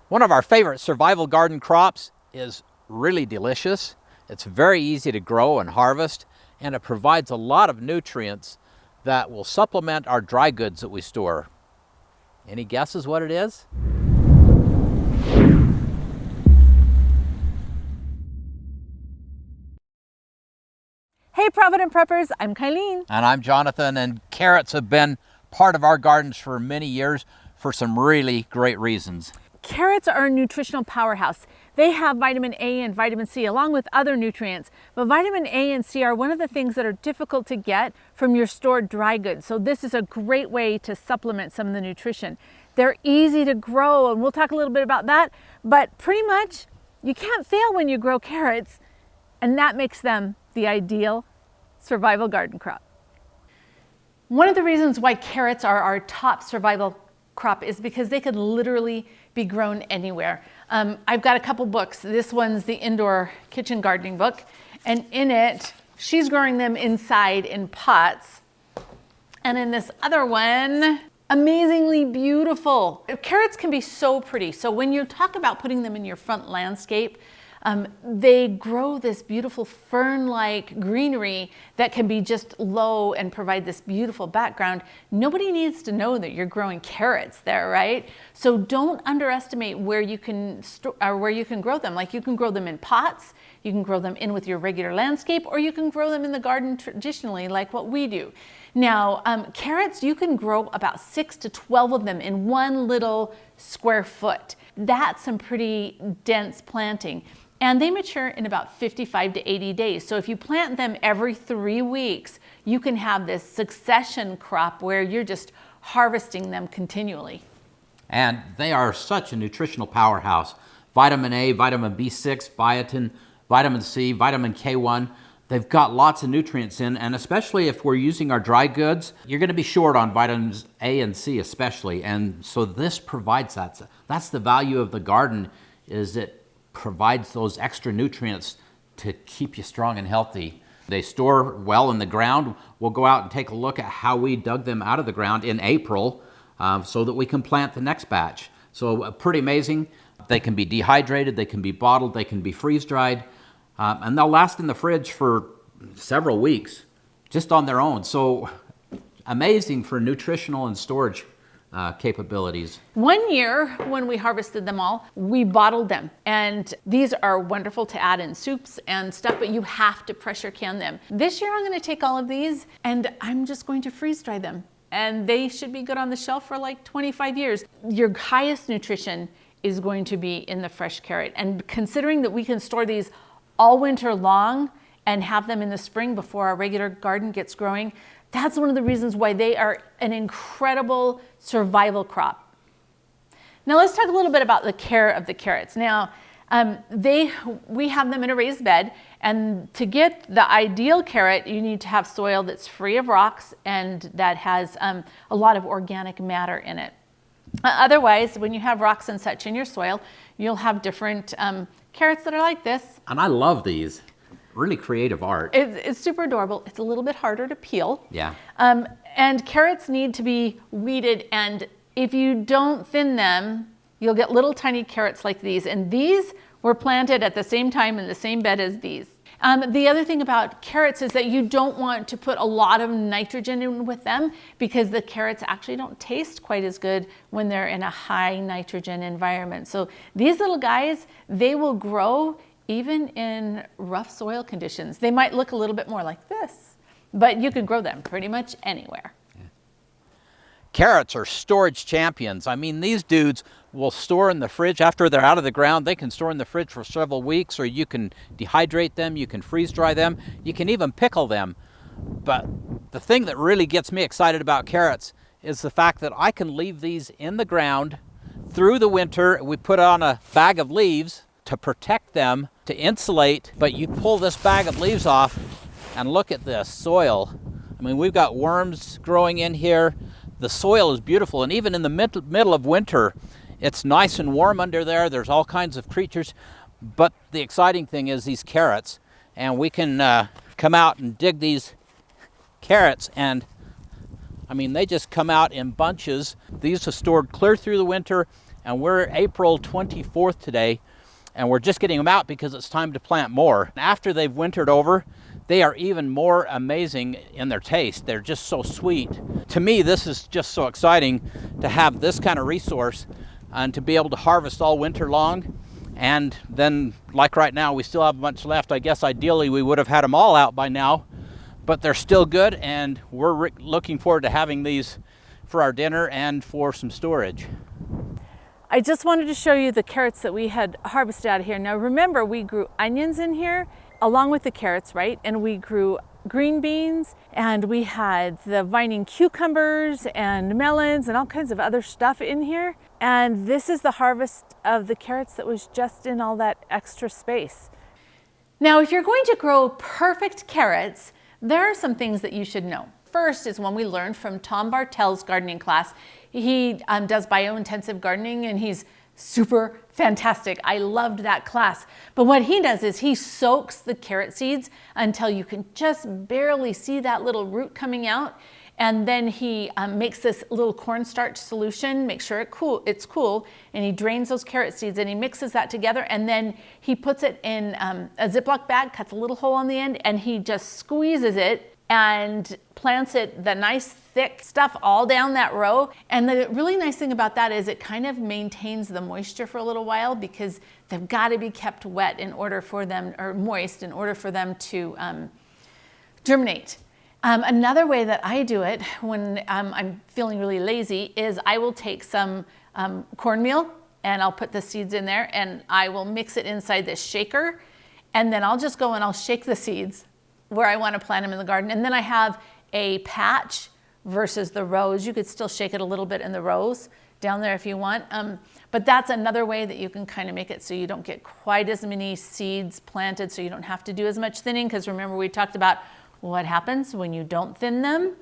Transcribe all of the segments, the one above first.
One of our favorite survival garden crops is really delicious. It's very easy to grow and harvest, and it provides a lot of nutrients that will supplement our dry goods that we store. Any guesses what it is? Hey Provident Preppers, I'm Kylene. And I'm Jonathan, and carrots have been part of our gardens for many years for some really great reasons. Carrots are a nutritional powerhouse. They have vitamin A and vitamin C along with other nutrients, but vitamin A and C are one of the things that are difficult to get from your stored dry goods. So this is a great way to supplement some of the nutrition. They're easy to grow, and we'll talk a little bit about that, but pretty much you can't fail when you grow carrots, and that makes them the ideal survival garden crop. One of the reasons why carrots are our top survival crop is because they could literally be grown anywhere. I've got a couple books. This one's the indoor kitchen gardening book, and in it, she's growing them inside in pots. And in this other one, amazingly beautiful. Carrots can be so pretty. So when you talk about putting them in your front landscape, they grow this beautiful fern-like greenery that can be just low and provide this beautiful background. Nobody needs to know that you're growing carrots there, right? So don't underestimate where you can grow them. Like, you can grow them in pots, you can grow them in with your regular landscape, or you can grow them in the garden traditionally, like what we do. Now, carrots, you can grow about 6 to 12 of them in one little square foot. That's some pretty dense planting. And they mature in about 55 to 80 days. So if you plant them every 3 weeks, you can have this succession crop where you're just harvesting them continually. And they are such a nutritional powerhouse. Vitamin A, vitamin B6, biotin, vitamin C, vitamin K1. They've got lots of nutrients in, and especially if we're using our dry goods, you're going to be short on vitamins A and C especially. And so this provides that. That's the value of the garden, is it provides those extra nutrients to keep you strong and healthy. They store well in the ground. We'll go out and take a look at how we dug them out of the ground in April so that we can plant the next batch. So pretty amazing. They can be dehydrated, they can be bottled, they can be freeze-dried, and they'll last in the fridge for several weeks just on their own. So amazing for nutritional and storage capabilities. One year when we harvested them all, we bottled them, and these are wonderful to add in soups and stuff, but you have to pressure can them. This year I'm going to take all of these and I'm just going to freeze dry them, and they should be good on the shelf for like 25 years. Your highest nutrition is going to be in the fresh carrot, and considering that we can store these all winter long and have them in the spring before our regular garden gets growing, that's one of the reasons why they are an incredible survival crop. Now let's talk a little bit about the care of the carrots. Now, we have them in a raised bed, and to get the ideal carrot, you need to have soil that's free of rocks and that has a lot of organic matter in it. Otherwise, when you have rocks and such in your soil, you'll have different carrots that are like this. And I love these. Really creative art. It's super adorable. It's a little bit harder to peel. Yeah. And carrots need to be weeded, and if you don't thin them, you'll get little tiny carrots like these. And these were planted at the same time in the same bed as these. The other thing about carrots is that you don't want to put a lot of nitrogen in with them, because the carrots actually don't taste quite as good when they're in a high nitrogen environment. So these little guys, they will grow even in rough soil conditions. They might look a little bit more like this, but you can grow them pretty much anywhere. Yeah. Carrots are storage champions. I mean, these dudes will store in the fridge after they're out of the ground. They can store in the fridge for several weeks, or you can dehydrate them, you can freeze dry them, you can even pickle them. But the thing that really gets me excited about carrots is the fact that I can leave these in the ground through the winter. We put on a bag of leaves to protect them, to insulate, but you pull this bag of leaves off and look at this soil. I mean, we've got worms growing in here. The soil is beautiful, and even in the middle of winter, it's nice and warm under there. There's all kinds of creatures, but the exciting thing is these carrots, and we can come out and dig these carrots, and I mean, they just come out in bunches. These are stored clear through the winter, and we're April 24th today, and we're just getting them out because it's time to plant more. After they've wintered over, they are even more amazing in their taste. They're just so sweet. To me, this is just so exciting to have this kind of resource and to be able to harvest all winter long. And then, like right now, we still have a bunch left. I guess ideally we would have had them all out by now, but they're still good, and we're looking forward to having these for our dinner and for some storage. I just wanted to show you the carrots that we had harvested out of here. Now remember, we grew onions in here along with the carrots, right? And we grew green beans, and we had the vining cucumbers and melons and all kinds of other stuff in here. And this is the harvest of the carrots that was just in all that extra space. Now, if you're going to grow perfect carrots, there are some things that you should know. First is one we learned from Tom Bartel's gardening class. He does biointensive gardening, and he's super fantastic. I loved that class. But what he does is he soaks the carrot seeds until you can just barely see that little root coming out. And then he makes this little cornstarch solution, make sure it's cool, and he drains those carrot seeds and he mixes that together, and then he puts it in a Ziploc bag, cuts a little hole on the end, and he just squeezes it and plants it, the nice thick stuff, all down that row. And the really nice thing about that is it kind of maintains the moisture for a little while, because they've got to be kept wet in order for them, or moist in order for them to germinate. Another way that I do it when I'm feeling really lazy is I will take some cornmeal and I'll put the seeds in there, and I will mix it inside this shaker, and then I'll just go and I'll shake the seeds where I want to plant them in the garden. And then I have a patch versus the rows. You could still shake it a little bit in the rows down there if you want. But that's another way that you can kind of make it so you don't get quite as many seeds planted, so you don't have to do as much thinning, because remember we talked about what happens when you don't thin them.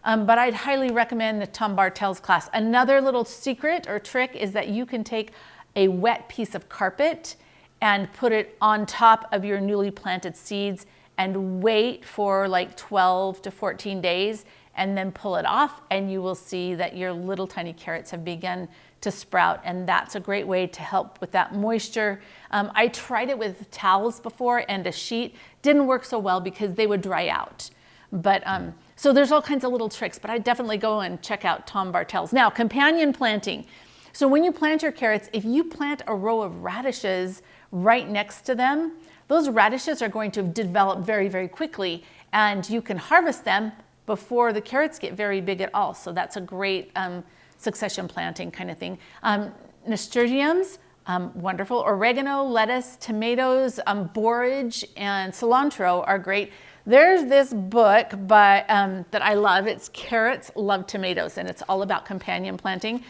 But I'd highly recommend the Tom Bartel's class. Another little secret or trick is that you can take a wet piece of carpet and put it on top of your newly planted seeds and wait for like 12 to 14 days and then pull it off, and you will see that your little tiny carrots have begun to sprout, and that's a great way to help with that moisture. I tried it with towels before and a sheet. Didn't work so well because they would dry out. But so there's all kinds of little tricks, but I definitely go and check out Tom Bartel's. Now, companion planting. So when you plant your carrots, if you plant a row of radishes right next to them, those radishes are going to develop very, very quickly, and you can harvest them before the carrots get very big at all. So that's a great succession planting kind of thing. Nasturtiums, wonderful. Oregano, lettuce, tomatoes, borage, and cilantro are great. There's this book that I love. It's Carrots Love Tomatoes, and it's all about companion planting.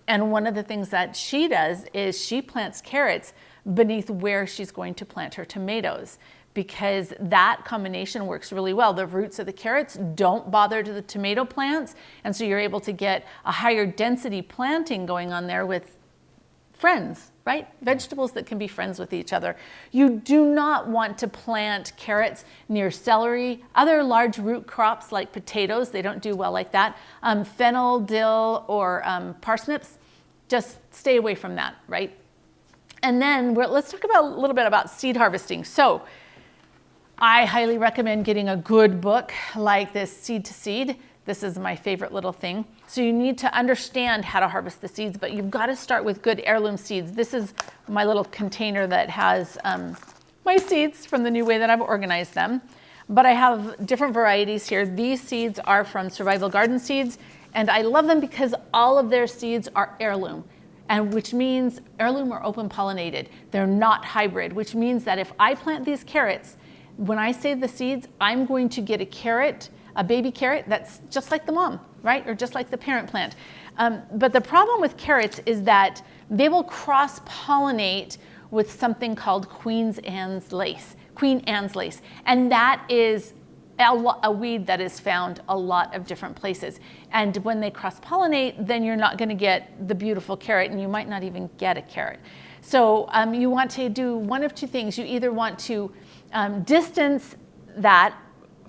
And one of the things that she does is she plants carrots beneath where she's going to plant her tomatoes, because that combination works really well. The roots of the carrots don't bother to the tomato plants, and so you're able to get a higher density planting going on there with friends, right? Vegetables that can be friends with each other. You do not want to plant carrots near celery, other large root crops like potatoes. They don't do well like that. Fennel, dill, or parsnips, just stay away from that, right? And then let's talk about a little bit about seed harvesting. So I highly recommend getting a good book like this, Seed to Seed. This is my favorite little thing. So you need to understand how to harvest the seeds, but you've got to start with good heirloom seeds. This is my little container that has my seeds from the new way that I've organized them. But I have different varieties here. These seeds are from Survival Garden Seeds, and I love them because all of their seeds are heirloom, and which means heirloom or open pollinated. They're not hybrid, which means that if I plant these carrots, when I save the seeds, I'm going to get a carrot, a baby carrot that's just like the mom, right? Or just like the parent plant. But the problem with carrots is that they will cross-pollinate with something called Queen Anne's lace. And that is a weed that is found a lot of different places. And when they cross-pollinate, then you're not gonna get the beautiful carrot, and you might not even get a carrot. So you want to do one of two things. You either want to distance that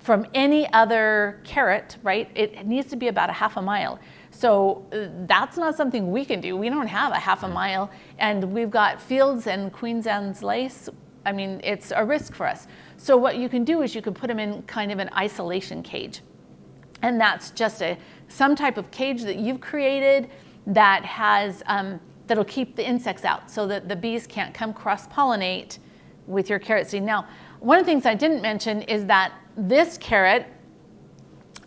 from any other carrot, right? It needs to be about a half a mile. So that's not something we can do. We don't have a half a mile, and we've got fields and Queen Anne's lace. I mean, it's a risk for us. So what you can do is you can put them in kind of an isolation cage. And that's just some type of cage that you've created that has, that'll keep the insects out so that the bees can't come cross-pollinate with your carrot seed. Now, one of the things I didn't mention is that this carrot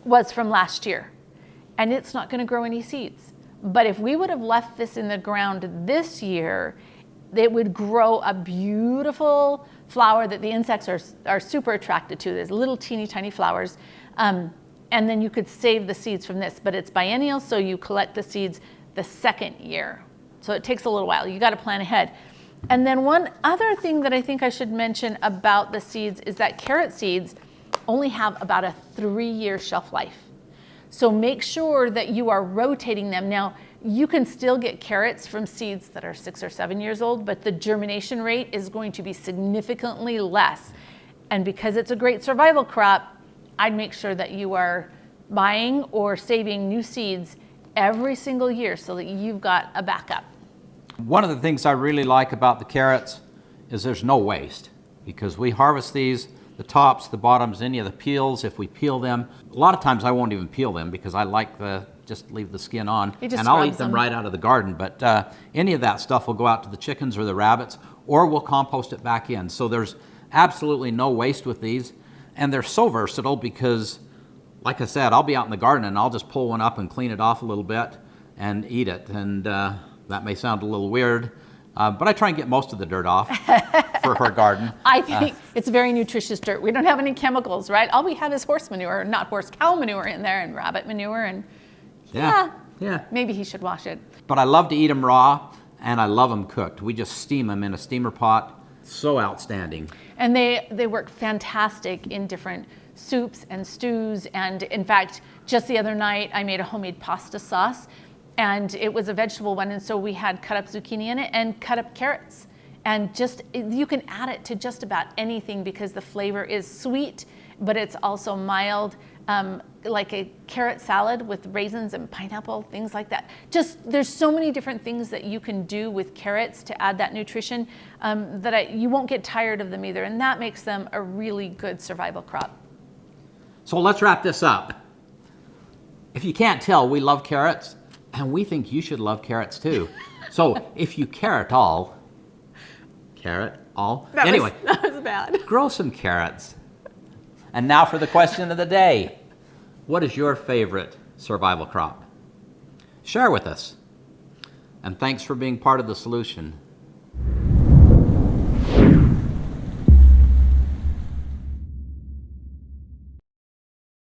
was from last year, and it's not going to grow any seeds. But if we would have left this in the ground this year, it would grow a beautiful flower that the insects are super attracted to. There's little teeny tiny flowers. And then you could save the seeds from this, but it's biennial, so you collect the seeds the second year. So it takes a little while. You got to plan ahead. And then one other thing that I think I should mention about the seeds is that carrot seeds only have about a 3-year shelf life. So make sure that you are rotating them. Now, you can still get carrots from seeds that are 6 or 7 years old, but the germination rate is going to be significantly less. And because it's a great survival crop, I'd make sure that you are buying or saving new seeds every single year so that you've got a backup. One of the things I really like about the carrots is there's no waste, because we harvest these, the tops, the bottoms, any of the peels. If we peel them, a lot of times I won't even peel them because I like just leave the skin on, and I'll eat them right out of the garden. But any of that stuff will go out to the chickens or the rabbits, or we'll compost it back in. So there's absolutely no waste with these, and they're so versatile because, like I said, I'll be out in the garden and I'll just pull one up and clean it off a little bit and eat it. And that may sound a little weird, but I try and get most of the dirt off for her garden. I think it's very nutritious dirt. We don't have any chemicals, right? All we have is horse manure, not horse, cow manure in there, and rabbit manure, and yeah, maybe he should wash it. But I love to eat them raw, and I love them cooked. We just steam them in a steamer pot. So outstanding. And they work fantastic in different soups and stews. And in fact, just the other night, I made a homemade pasta sauce, and it was a vegetable one. And so we had cut up zucchini in it and cut up carrots. And you can add it to just about anything because the flavor is sweet, but it's also mild, like a carrot salad with raisins and pineapple, things like that. There's so many different things that you can do with carrots to add that nutrition that you won't get tired of them either. And that makes them a really good survival crop. So let's wrap this up. If you can't tell, we love carrots, and we think you should love carrots too. So if you carrot all, that was bad. Grow some carrots. And now for the question of the day. What is your favorite survival crop? Share with us. And thanks for being part of the solution.